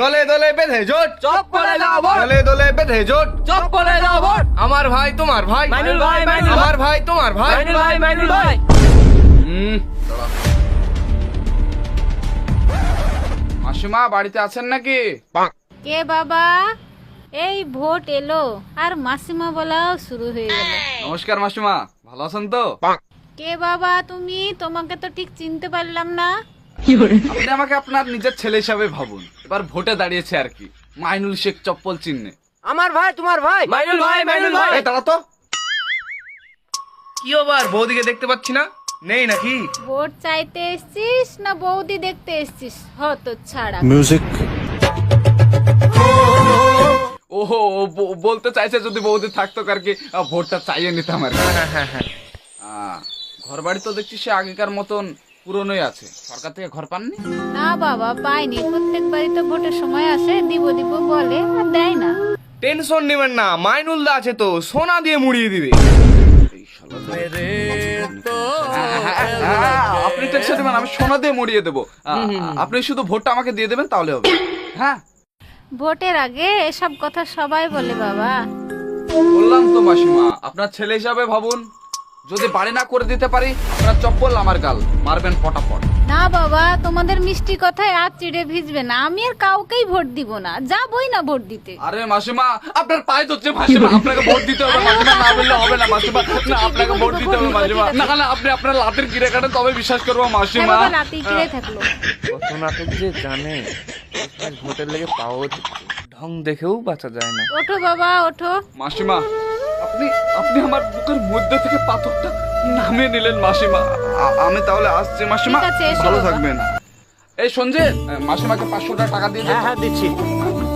দলে দলে বেঁধে জোট, চপ করে দাও ভোট, দলে দলে বেঁধে জোট, চপ করে দাও ভোট। আমার ভাই তোমার ভাই, মাইনুল ভাই, মাইনুল আমার ভাই তোমার ভাই। মাইনুল ভাই, মাইনুল ভাই। দাঁড়া। মাসিমা বাড়িতে আছেন নাকি? কে বাবা? এই ভোট এলো আর মাসিমা বলাও শুরু হয়ে গেল। নমস্কার মাসিমা, ভালো আছেন তো? কে বাবা তুমি? তোমাকে তো ঠিক চিনতে পারলাম না। আপনি আমাকে আপনার নিজের ছেলে হিসাবে ভাবুন। এবার ভোটে দাঁড়িয়েছে আর কি, মাইনুল শেখ চপ্পল চিহ্নে। আমার ভাই তোমার ভাই, মাইনুল ভাই, মাইনুল ভাই। এই দাঁড়া তো। কি আবার বৌদিকে দেখতে পাচ্ছি না, নেই নাকি? ভোট চাইতে এসছিস না বৌদি দেখতে এসছিস? হত ছাড়া। ওহো, বলতে চাইছে যদি বৌদি থাকতো আর কি ভোটটা চাইয়ে নিতাম আর কি। ঘর বাড়ি তো দেখছি সে আগেকার মতন পুরনোই আছে। সরকার থেকে ঘর পাননি? না বাবা পাইনি, প্রত্যেকবারই তো ভোটের সময় আসে, দিব দিব বলে আর দেয় না। টেনশন নেবেন না, মাইনুল দা আছে তো, সোনা দিয়ে মুড়িয়ে দিবে। আপনি টেনশন নেবেন, আমি সোনা দিয়ে মুড়িয়ে দেবো। আপনি শুধু ভোটটা আমাকে দিয়ে দেবেন তাহলে হবে। হ্যাঁ, ভোটের আগে এসব কথা সবাই বলে বাবা। বললাম তো মাসিমা, আপনার ছেলে হিসাবে ভাবুন। যদি বাড়ি না করে দিতে পারি, আপনার চপ্পল আমার গাল মারবেন ফটাফট। না বাবা, তোমাদের মিষ্টি কথায় আর চিড়ে ভিজবে না। আমি আর কাউকেই ভোট দিব না, যাবই না ভোট দিতে। আরে মাসিমা, আপনার পায়ে ধরছে মাসিমা, আপনাকে ভোট দিতে হবে মাসিমা, না বললে হবে না মাসিমা, না আপনাকে ভোট দিতে হবে মাসিমা, না হলে আপনি আপনার লাতের কিরে কাটেন তবে বিশ্বাস করবো হ্যাঁ মাসিমা। বাবা, রাতেই কিরে থাকলো। কত নাটক যে জানে, ভোটের লেগে পাও ঢং দেখেও বাঁচা যায় না। ওঠো বাবা ওঠো। মাসিমা, আপনি আপনি আমার বুকের মধ্যে থেকে পাথরটা নামিয়ে নিলেন মাসিমা। আমি তাহলে আসছি মাসিমা, ঠিক আছে, এসো ভালো বাবা। থাকবেন। এই সঞ্জয়, মাসিমাকে 500 টাকা দিয়ে দিন। হ্যাঁ দিচ্ছি।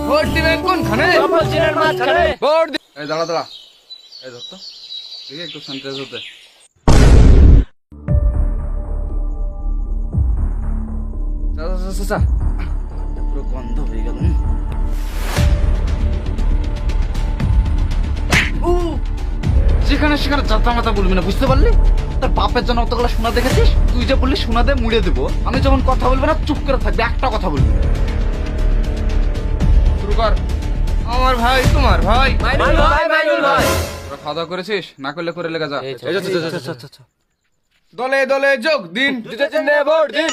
ভোট দিবেন কোনখানে? চপ্পল চিনের মাঝখানে। ভোট এই দাঁড়া দাঁড়া, এই ধর তো, দেখি একটু সেন্ট্রেস হতে। পুরো গন্ধ হয়ে গেল। যেখানে সেখানে যাতা মাতা বলবি না, বুঝতে পারলি? তোর বাপের জন্য অতগুলো সোনা দেখেছিস, তুই যে বললি সোনা দিয়ে মুড়ে দেবো। আমি যখন কথা বলবো না চুপ করে থাকবে, একটা কথা বলবি। শুরু কর। আমার ভাই তোমার ভাই, মাইনুল ভাই, মাইনুল ভাই। তোরা খাওয়া দাওয়া করেছিস? না করলে করে লেগে যা। এই চল। দলে দলে যোগ দিন, জুতো চিহ্নে ভোট দিন।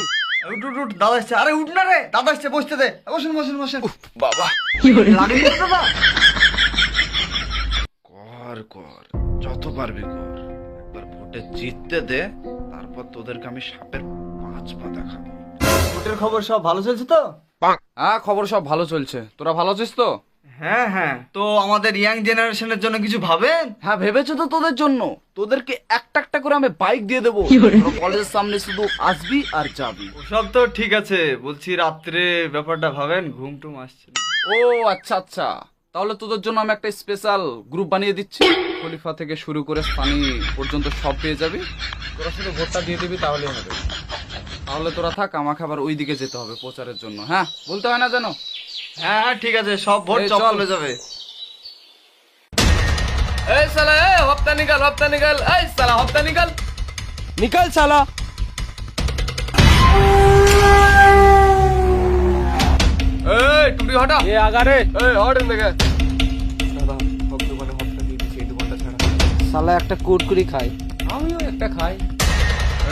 উঠ উঠ উঠ, দাদা এসছে। আরে উঠ না রে, দাদা এসছে, বসতে দে। বসেন বসেন বসেন। বাবা লাগেনি তো দাদা? কর কর, যত পারবি কর। একবার ভোটে জিততে দে, তারপর তোদেরকে আমি সাপের 5 পা দেখাবো। ভোটের খবর সব ভালো চলছে তো? হ্যাঁ, খবর সব ভালো চলছে। তোরা ভালো আছিস তো? হ্যাঁ হ্যাঁ। তো আমাদের ইয়াং জেনারেশনের জন্য কিছু ভাবেন? হ্যাঁ ভেবেছো তো তোদের জন্য। তোদেরকে একটা একটা করে আমি বাইক দিয়ে দেবো। তোরা কলেজের সামনে শুধু আসবি আর যাবি। ওসব তো ঠিক আছে, বলছি রাত্রে ব্যাপারটা ভাবেন, ঘুম টুম আসছে না। ও আচ্ছা আচ্ছা, তাহলে তোদের জন্য আমি একটা স্পেশাল গ্রুপ বানিয়ে দিচ্ছি। খলিফা থেকে শুরু করে স্থানী পর্যন্ত সব পেয়ে যাবি। তোরা শুধু ভোটটা দিয়ে দিবি তাহলেই হবে। তাহলে তোরা থাক, আমাকে আবার ওই দিকে যেতে হবে প্রচারের জন্য। হ্যাঁ, বলতে হয় না জানো? হ্যাঁ হ্যাঁ ঠিক আছে, সব ভোট এই চপ চল। চলে যাবে। এই সালা, এই হপ্তা নিকাল, হপ্তা নিকাল, এই সালা হপ্তা নিকাল। নিকল সালা। এই টুপি হটা। এ আগারে। এই হট দেখে। দাদা সব দোকানে হপ্তা দিয়ে দিচ্ছে, এই দোকানটা ছাড়া। সালা একটা কুরকুরি খাই। আমিও একটা খাই।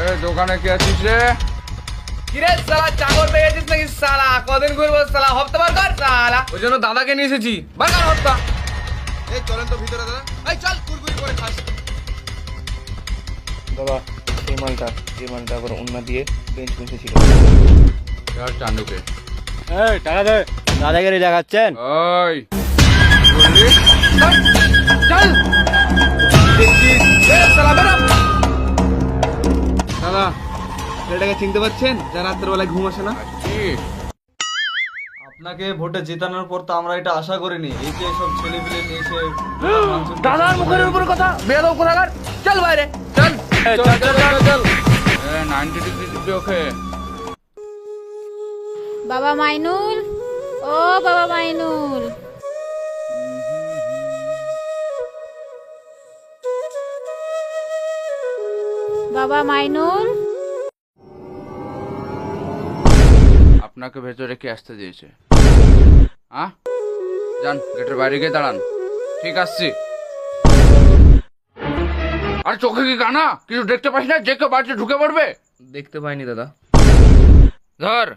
এই দোকানে কে আছিস রে? কিরে সালা, চাকর পেয়ে গেছিস নাকি সালা? কদিন ঘুরবো সালা, হপ্তা বার কর সালা। ওই জন্য দাদাকে নিয়ে এসেছি, বার কর হপ্তা। এই চলেন তো ভিতরে দাদা। এই চল, কুরকুরি করে খাস। দাদা এই মালটা আবার অন্য দিয়ে বেঞ্চ বেঞ্চে ছিল। यार চান্দুকে। এই টাকা দে। দাদাগিরি দেখাচ্ছেন? ওই বললি চল। এই সালা বেরো। দাদা এটাকে চিনতে পারছেন, যা রাত্রের বেলায় ঘুম আসে না? আপনাকে ভোটে জেতানোর পর তো আমরা এটা আশা করিনি, এই যে সব ছেলে পেলে নিয়ে এসে দাদার মুখের উপর কথা বেয়াদব কোথাকার। চল বাইরে চল। চল চল চল চল। 90 ডিগ্রি টিপে ওকে। বাবা মাইনুল, ও বাবা মাইনুল। বাবা মাইনুল, আপনাকে ভেতরে কে আসতে দিয়েছে? হ্যাঁ যান, গেটের বাইরে গিয়ে দাঁড়ান। ঠিক আসছি। আর চোখে কি কানা, কিছু দেখতে পাস না? যে কেউ বাড়িতে ঢুকে পড়বে। দেখতে পাইনি দাদা। ধর।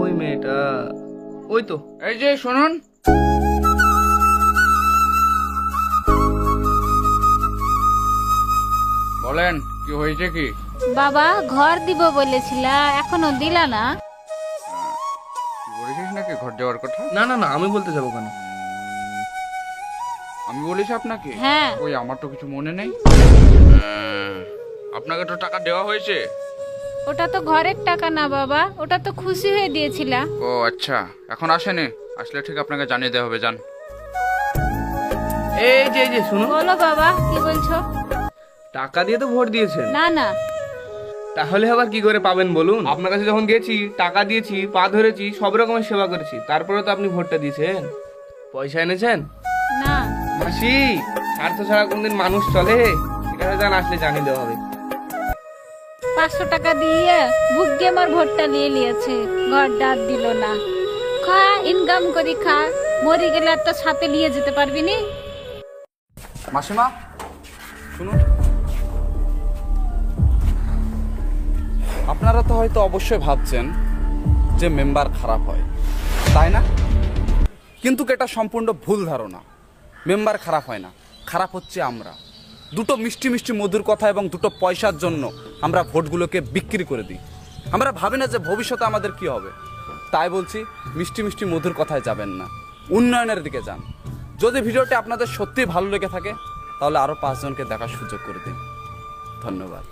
ওই মেয়েটা, ওই তো। এই যে শুনুন, বলেন কি হয়েছে কি? বাবা ঘর দিব বলেছিলা, এখনো দিলা না। বলেছিস নাকি ঘর দেওয়ার কথা? না না না, আমি বলতে যাবো কেন? আমি বলেছি আপনাকে? হ্যাঁ। ওই আমার তো কিছু মনে নেই। আপনাকে তো টাকা দেওয়া হয়েছে। ওটা তো ঘরের টাকা না বাবা, ওটা তো খুশি হয়ে দিয়েছিলা। ও আচ্ছা, এখন আসেনি। আসলে ঠিক আপনাকে জানিয়ে দেওয়া হবে। যান। এই যে শুনুন, বলো বাবা, কি বলছো? টাকা দিয়ে তো ভোট দিয়েছেন, না না, তাহলে আবার কি করে পাবেন বলুন? আপনার কাছে যখন গেছি, টাকা দিয়েছি, পা ধরেছি, সব রকমের সেবা করেছি, তারপরে তো আপনি ভোটটা দিয়েছেন। পয়সা এনেছেন? না। মাসি, স্বার্থ ছাড়া কোনদিন মানুষ চলে? ঠিক আছে, জান, আসলে জানিয়ে দেওয়া হবে। 500 টাকা দিয়ে বুকে আমার ভোটটা নিয়ে নিয়েছে, ঘর ডাক দিল না। খা, ইনকাম করি খা, মরে গেলে আর তো সাথে নিয়ে যেতে পারবি নি। মাসিমা শুনুন, আপনারা তো হয়তো অবশ্যই ভাবছেন যে মেম্বার খারাপ হয়, তাই না? কিন্তু এটা সম্পূর্ণ ভুল ধারণা। মেম্বার খারাপ হয় না, খারাপ হচ্ছে আমরা। দুটো মিষ্টি মিষ্টি মধুর কথা এবং দুটো পয়সার জন্য আমরা ভোটগুলোকে বিক্রি করে দিই। আমরা ভাবি না যে ভবিষ্যতে আমাদের কি হবে। তাই বলছি, মিষ্টি মিষ্টি মধুর কথায় যাবেন না, উন্নয়নের দিকে যান। যদি ভিডিওটি আপনাদের সত্যিই ভালো লেগে থাকে তাহলে আরও 5 জনকে দেখার সুযোগ করে দিন। ধন্যবাদ।